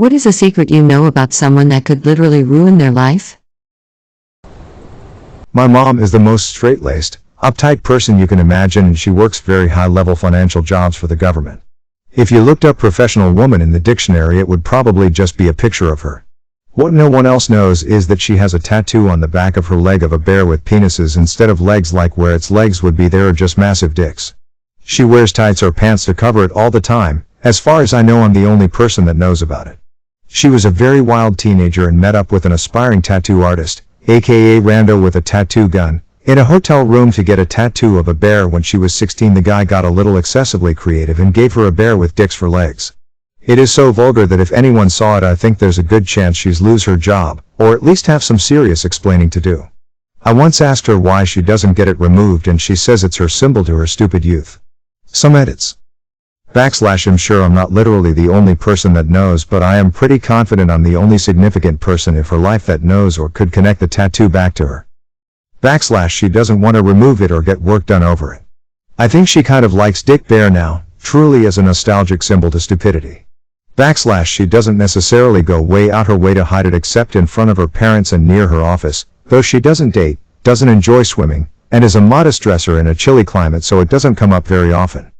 What is a secret you know about someone that could literally ruin their life? My mom is the most straight-laced, uptight person you can imagine, and she works very high-level financial jobs for the government. If you looked up professional woman in the dictionary, it would probably just be a picture of her. What no one else knows is that she has a tattoo on the back of her leg of a bear with penises instead of legs, like where its legs would be. There are just massive dicks. She wears tights or pants to cover it all the time. As far as I know, I'm the only person that knows about it. She was a very wild teenager and met up with an aspiring tattoo artist, aka rando with a tattoo gun, in a hotel room to get a tattoo of a bear. When she was 16, the guy got a little excessively creative and gave her a bear with dicks for legs. It is so vulgar that if anyone saw it, I think there's a good chance she'd lose her job, or at least have some serious explaining to do. I once asked her why she doesn't get it removed, and she says it's her symbol to her stupid youth. Some edits. I'm sure I'm not literally the only person that knows, but I am pretty confident I'm the only significant person in her life that knows or could connect the tattoo back to her. She doesn't want to remove it or get work done over it. I think she kind of likes Dick Bear now, truly as a nostalgic symbol to stupidity. She doesn't necessarily go way out her way to hide it except in front of her parents and near her office, though she doesn't date, doesn't enjoy swimming, and is a modest dresser in a chilly climate, so it doesn't come up very often.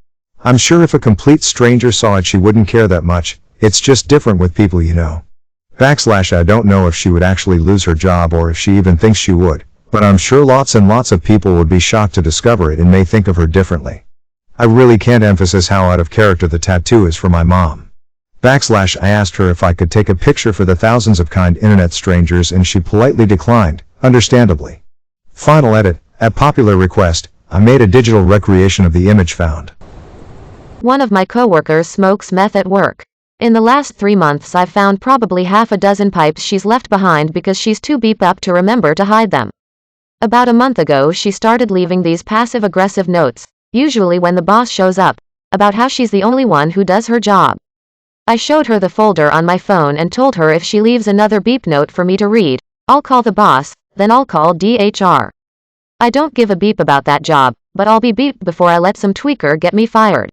I'm sure if a complete stranger saw it, she wouldn't care that much. It's just different with people you know. I don't know if she would actually lose her job or if she even thinks she would, but I'm sure lots and lots of people would be shocked to discover it and may think of her differently. I really can't emphasize how out of character the tattoo is for my mom. I asked her if I could take a picture for the thousands of kind internet strangers, and she politely declined, understandably. Final edit. At popular request, I made a digital recreation of the image found. One of my coworkers smokes meth at work. In the last 3 months, I've found probably half a dozen pipes she's left behind because she's too beat up to remember to hide them. About a month ago, she started leaving these passive-aggressive notes, usually when the boss shows up, about how she's the only one who does her job. I showed her the folder on my phone and told her if she leaves another beep note for me to read, I'll call the boss, then I'll call DHR. I don't give a beep about that job, but I'll be beeped before I let some tweaker get me fired.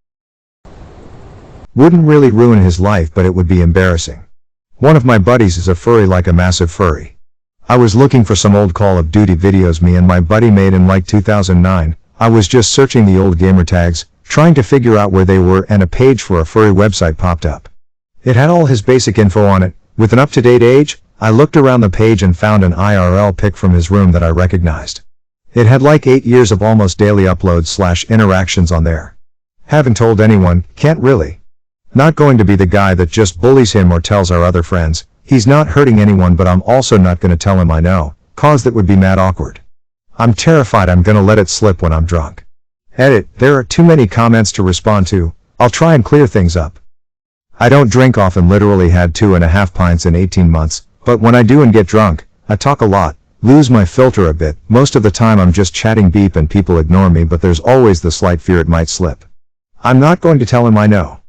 Wouldn't really ruin his life, but it would be embarrassing. One of my buddies is a furry, like a massive furry. I was looking for some old Call of Duty videos me and my buddy made in like 2009. I was just searching the old gamer tags, trying to figure out where they were, and a page for a furry website popped up. It had all his basic info on it, with an up-to-date age. I looked around the page and found an IRL pic from his room that I recognized. It had like 8 years of almost daily uploads/interactions on there. Haven't told anyone, can't really. Not going to be the guy that just bullies him or tells our other friends. He's not hurting anyone, but I'm also not gonna tell him I know, cause that would be mad awkward. I'm terrified I'm gonna let it slip when I'm drunk. Edit. There are too many comments to respond to. I'll try and clear things up. I don't drink often, literally had 2.5 pints in 18 months, but when I do and get drunk, I talk a lot, lose my filter a bit. Most of the time I'm just chatting beep and people ignore me, but there's always the slight fear it might slip. I'm not going to tell him I know.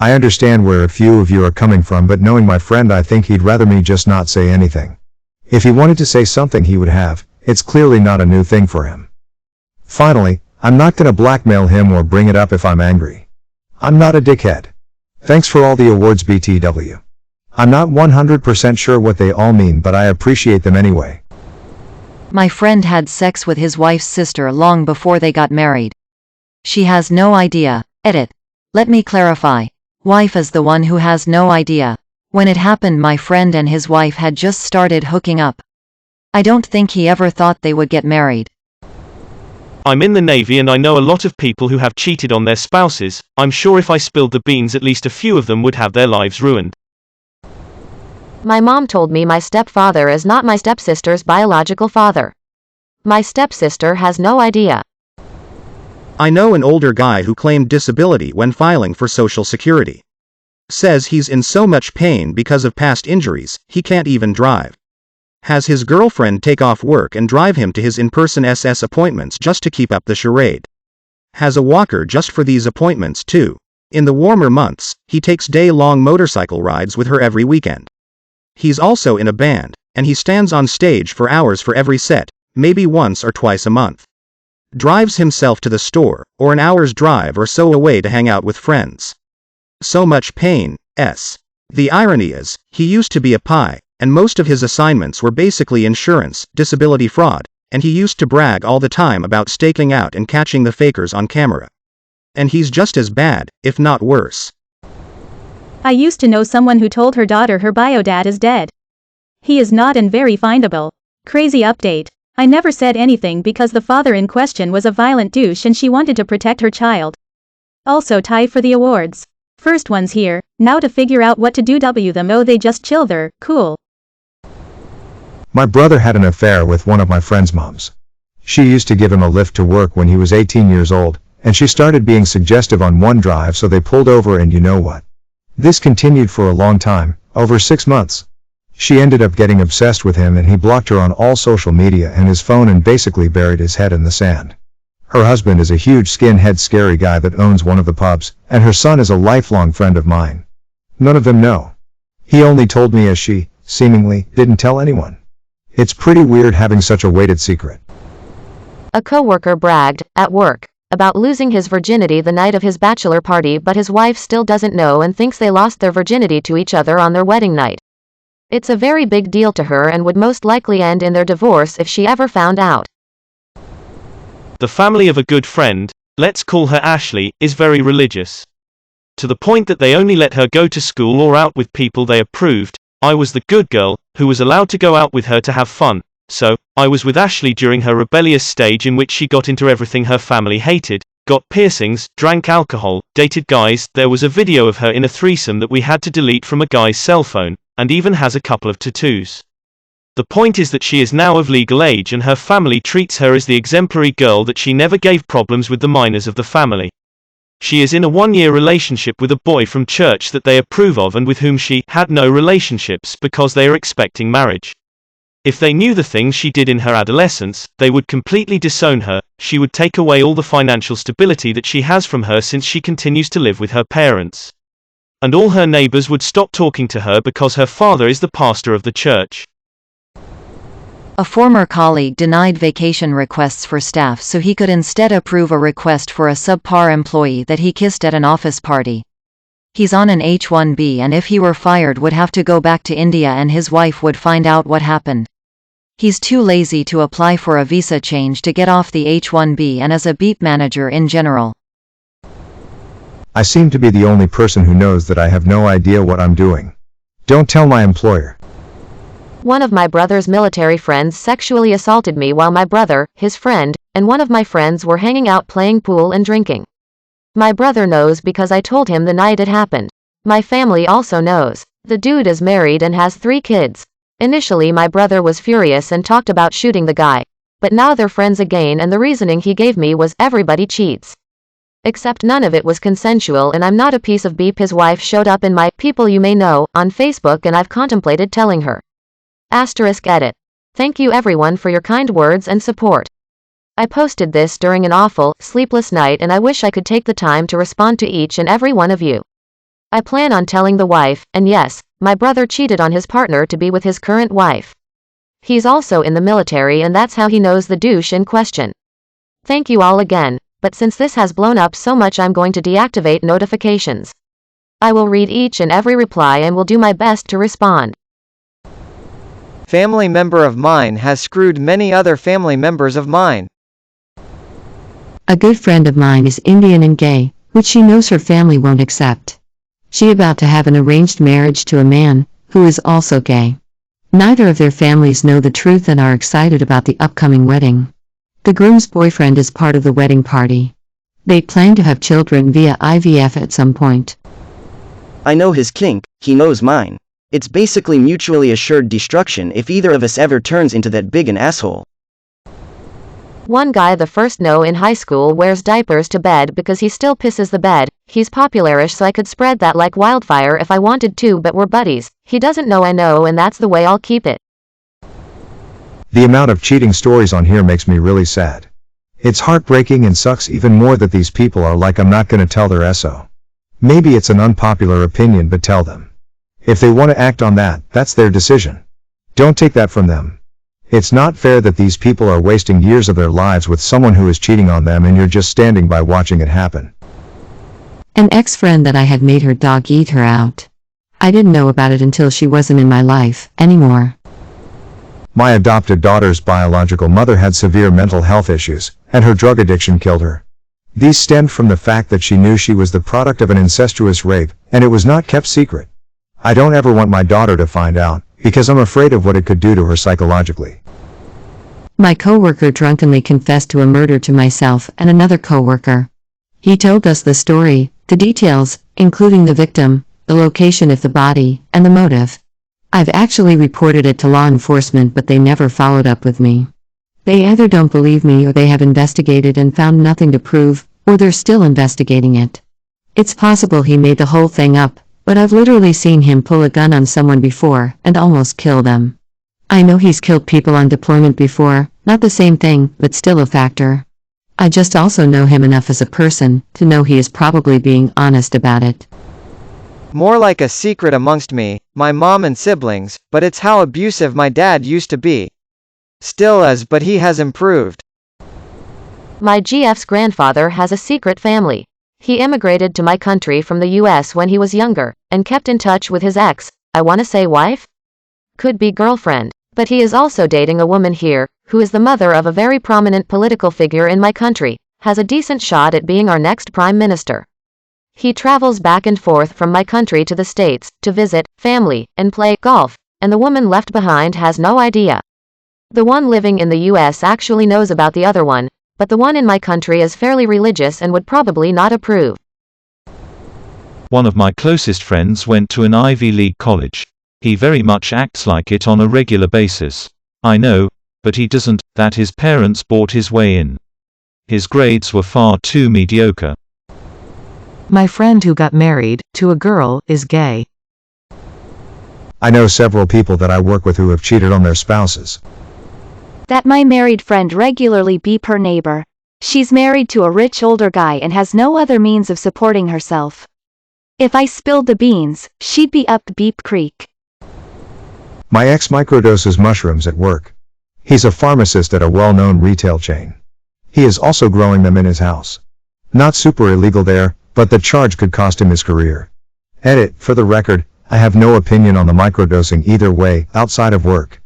I understand where a few of you are coming from, but knowing my friend, I think he'd rather me just not say anything. If he wanted to say something, he would have. It's clearly not a new thing for him. Finally, I'm not gonna blackmail him or bring it up if I'm angry. I'm not a dickhead. Thanks for all the awards, BTW. I'm not 100% sure what they all mean, but I appreciate them anyway. My friend had sex with his wife's sister long before they got married. She has no idea. Edit. Let me clarify. Wife is the one who has no idea. When it happened, my friend and his wife had just started hooking up. I don't think he ever thought they would get married. I'm in the Navy and I know a lot of people who have cheated on their spouses. I'm sure if I spilled the beans, at least a few of them would have their lives ruined. My mom told me my stepfather is not my stepsister's biological father. My stepsister has no idea. I know an older guy who claimed disability when filing for Social Security. Says he's in so much pain because of past injuries, he can't even drive. Has his girlfriend take off work and drive him to his in-person SS appointments just to keep up the charade. Has a walker just for these appointments too. In the warmer months, he takes day-long motorcycle rides with her every weekend. He's also in a band, and he stands on stage for hours for every set, maybe once or twice a month. Drives himself to the store, or an hour's drive or so away to hang out with friends. So much pain, The irony is, he used to be a PI, and most of his assignments were basically insurance, disability fraud, and he used to brag all the time about staking out and catching the fakers on camera. And he's just as bad, if not worse. I used to know someone who told her daughter her bio dad is dead. He is not and very findable. Crazy update. I never said anything because the father in question was a violent douche and she wanted to protect her child. Also tie for the awards. First one's here, now to figure out what to do them. Oh, they just chill there, cool. My brother had an affair with one of my friend's moms. She used to give him a lift to work when he was 18 years old, and she started being suggestive on one drive, so they pulled over, and you know what? This continued for a long time, over 6 months. She ended up getting obsessed with him and he blocked her on all social media and his phone and basically buried his head in the sand. Her husband is a huge skinhead scary guy that owns one of the pubs, and her son is a lifelong friend of mine. None of them know. He only told me, as she, seemingly, didn't tell anyone. It's pretty weird having such a weighted secret. A coworker bragged, at work, about losing his virginity the night of his bachelor party, but his wife still doesn't know and thinks they lost their virginity to each other on their wedding night. It's a very big deal to her and would most likely end in their divorce if she ever found out. The family of a good friend, let's call her Ashley, is very religious. To the point that they only let her go to school or out with people they approved. I was the good girl, who was allowed to go out with her to have fun. So, I was with Ashley during her rebellious stage in which she got into everything her family hated, got piercings, drank alcohol, dated guys. There was a video of her in a threesome that we had to delete from a guy's cell phone, and even has a couple of tattoos. The point is that she is now of legal age and her family treats her as the exemplary girl that she never gave problems with the minors of the family. She is in a 1-year relationship with a boy from church that they approve of and with whom she had no relationships because they are expecting marriage. If they knew the things she did in her adolescence, they would completely disown her. She would take away all the financial stability that she has from her since she continues to live with her parents. And all her neighbors would stop talking to her because her father is the pastor of the church. A former colleague denied vacation requests for staff so he could instead approve a request for a subpar employee that he kissed at an office party. He's on an H-1B and if he were fired would have to go back to India and his wife would find out what happened. He's too lazy to apply for a visa change to get off the H-1B and is a beep manager in general. I seem to be the only person who knows that I have no idea what I'm doing. Don't tell my employer. One of my brother's military friends sexually assaulted me while my brother, his friend, and one of my friends were hanging out playing pool and drinking. My brother knows because I told him the night it happened. My family also knows. The dude is married and has 3 kids. Initially my brother was furious and talked about shooting the guy. But now they're friends again and the reasoning he gave me was everybody cheats. Except none of it was consensual and I'm not a piece of beep. His wife showed up in my people you may know on Facebook and I've contemplated telling her. *edit. Thank you everyone for your kind words and support. I posted this during an awful, sleepless night and I wish I could take the time to respond to each and every one of you. I plan on telling the wife, and yes, my brother cheated on his partner to be with his current wife. He's also in the military and that's how he knows the douche in question. Thank you all again, but since this has blown up so much I'm going to deactivate notifications. I will read each and every reply and will do my best to respond. Family member of mine has screwed many other family members of mine. A good friend of mine is Indian and gay, which she knows her family won't accept. She about to have an arranged marriage to a man, who is also gay. Neither of their families know the truth and are excited about the upcoming wedding. The groom's boyfriend is part of the wedding party. They plan to have children via IVF at some point. I know his kink, he knows mine. It's basically mutually assured destruction if either of us ever turns into that big an asshole. One guy the first no in high school wears diapers to bed because he still pisses the bed. He's popularish so I could spread that like wildfire if I wanted to, but we're buddies. He doesn't know I know and that's the way I'll keep it. The amount of cheating stories on here makes me really sad. It's heartbreaking and sucks even more that these people are like I'm not gonna tell their SO. Maybe it's an unpopular opinion but tell them. If they want to act on that, that's their decision. Don't take that from them. It's not fair that these people are wasting years of their lives with someone who is cheating on them and you're just standing by watching it happen. An ex-friend that I had made her dog eat her out. I didn't know about it until she wasn't in my life anymore. My adopted daughter's biological mother had severe mental health issues, and her drug addiction killed her. These stemmed from the fact that she knew she was the product of an incestuous rape, and it was not kept secret. I don't ever want my daughter to find out, because I'm afraid of what it could do to her psychologically. My coworker drunkenly confessed to a murder to myself and another coworker. He told us the story, the details, including the victim, the location of the body, and the motive. I've actually reported it to law enforcement, but they never followed up with me. They either don't believe me or they have investigated and found nothing to prove, or they're still investigating it. It's possible he made the whole thing up, but I've literally seen him pull a gun on someone before and almost kill them. I know he's killed people on deployment before, not the same thing, but still a factor. I just also know him enough as a person to know he is probably being honest about it. More like a secret amongst me, my mom and siblings, but it's how abusive my dad used to be. Still is, but he has improved. My GF's grandfather has a secret family. He immigrated to my country from the US when he was younger, and kept in touch with his ex, I wanna say wife? Could be girlfriend. But he is also dating a woman here, who is the mother of a very prominent political figure in my country, has a decent shot at being our next prime minister. He travels back and forth from my country to the States, to visit family, and play golf, and the woman left behind has no idea. The one living in the US actually knows about the other one, but the one in my country is fairly religious and would probably not approve. One of my closest friends went to an Ivy League college. He very much acts like it on a regular basis. I know, but he doesn't, that his parents bought his way in. His grades were far too mediocre. My friend who got married to a girl is gay. I know several people that I work with who have cheated on their spouses. That my married friend regularly beep her neighbor. She's married to a rich older guy and has no other means of supporting herself. If I spilled the beans, she'd be up Beep Creek. My ex microdoses mushrooms at work. He's a pharmacist at a well-known retail chain. He is also growing them in his house. Not super illegal there, but the charge could cost him his career. Edit, for the record, I have no opinion on the microdosing either way, outside of work.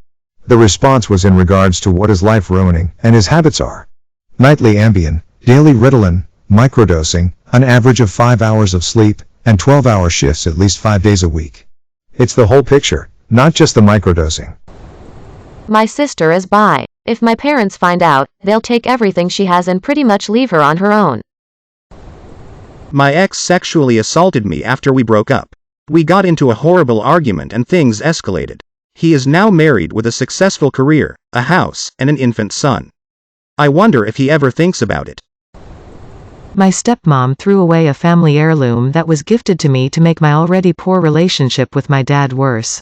The response was in regards to what his life ruining and his habits are. Nightly Ambien, daily Ritalin, microdosing, an average of 5 hours of sleep, and 12-hour shifts at least 5 days a week. It's the whole picture, not just the microdosing. My sister is bi. If my parents find out, they'll take everything she has and pretty much leave her on her own. My ex sexually assaulted me after we broke up. We got into a horrible argument and things escalated. He is now married with a successful career, a house, and an infant son. I wonder if he ever thinks about it. My stepmom threw away a family heirloom that was gifted to me to make my already poor relationship with my dad worse.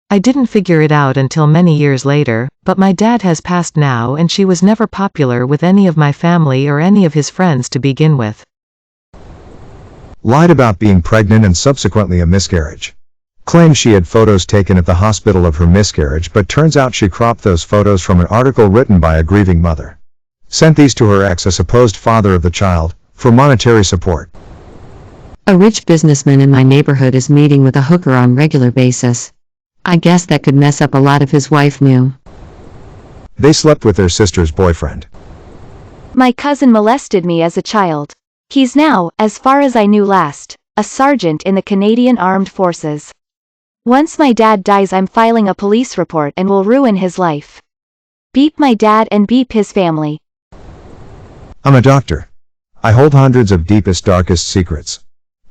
I didn't figure it out until many years later, but my dad has passed now and she was never popular with any of my family or any of his friends to begin with. Lied about being pregnant and subsequently a miscarriage. Claimed she had photos taken at the hospital of her miscarriage, but turns out she cropped those photos from an article written by a grieving mother. Sent these to her ex, a supposed father of the child, for monetary support. A rich businessman in my neighborhood is meeting with a hooker on regular basis. I guess that could mess up a lot if his wife knew. They slept with their sister's boyfriend. My cousin molested me as a child. He's now, as far as I knew last, a sergeant in the Canadian Armed Forces. Once my dad dies, I'm filing a police report and will ruin his life. Beep my dad and beep his family. I'm a doctor. I hold hundreds of deepest, darkest secrets.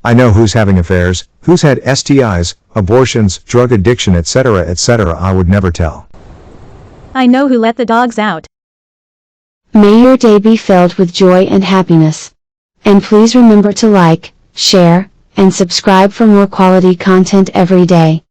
I know who's having affairs, who's had STIs, abortions, drug addiction, etc., etc. I would never tell. I know who let the dogs out. May your day be filled with joy and happiness. And please remember to like, share, and subscribe for more quality content every day.